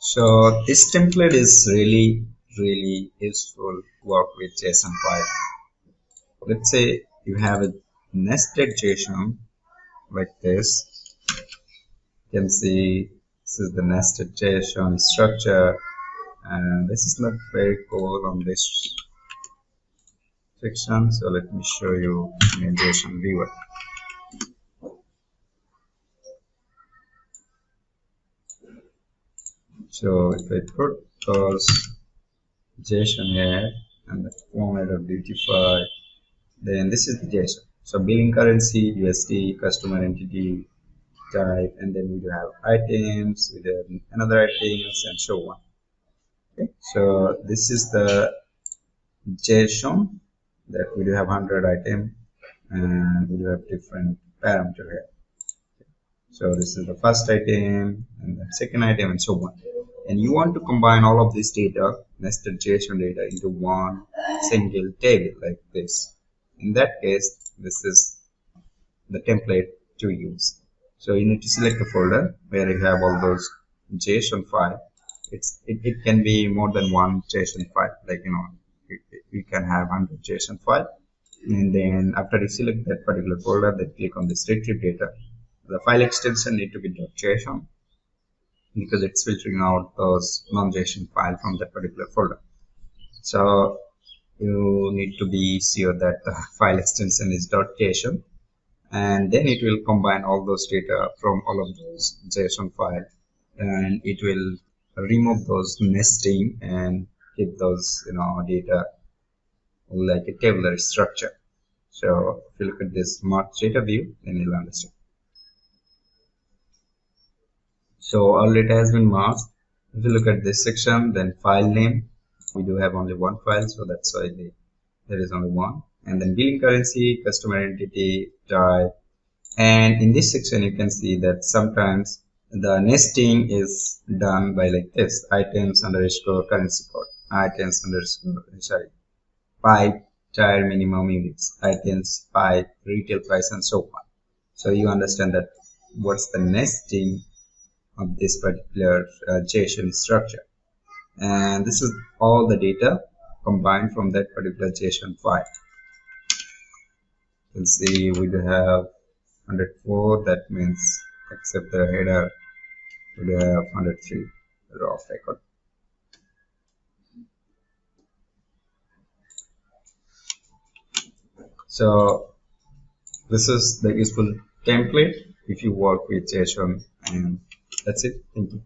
So this template is really useful to work with JSON file. Let's say you have a nested JSON like this. You can see this is the nested JSON structure, and this is not very cool on this section. So let me show you in a JSON viewer. So if I put those JSON here and the format of beautify, then this is the JSON. So billing currency, USD, customer entity type, and then we do have items, we do have another items, and so on. Okay, so this is the JSON that we do have 100 item, and we do have different parameter here. So this is the first item and the second item and so on. And you want to combine all of this data, nested JSON data, into one single table like this. In that case, this is the template to use. So you need to select the folder where you have all those JSON file. It can be more than one JSON file, like you can have 100 JSON file. And then after you select that particular folder, then click on this retrieve data. The file extension need to be .json because it's filtering out those non-JSON file from that particular folder. So you need to be sure that the file extension is .json, and then it will combine all those data from all of those JSON file, and it will remove those nesting and keep those data like a tabular structure. So if you look at this merge data view, then you'll understand. So all data has been merged. If you look at this section, then file name, we do have only one file, so that's why there is only one. And then billing currency, customer entity, type. And in this section, you can see that sometimes the nesting is done by like this: items underscore currency code, items underscore pipe tire minimum units, items pipe retail price, and so on. So you understand that what's the nesting of this particular JSON structure, and this is all the data combined from that particular JSON file. You can see we do have 104, that means except the header we do have 103 raw record. So this is the useful template if you work with JSON, and that's it. Thank you.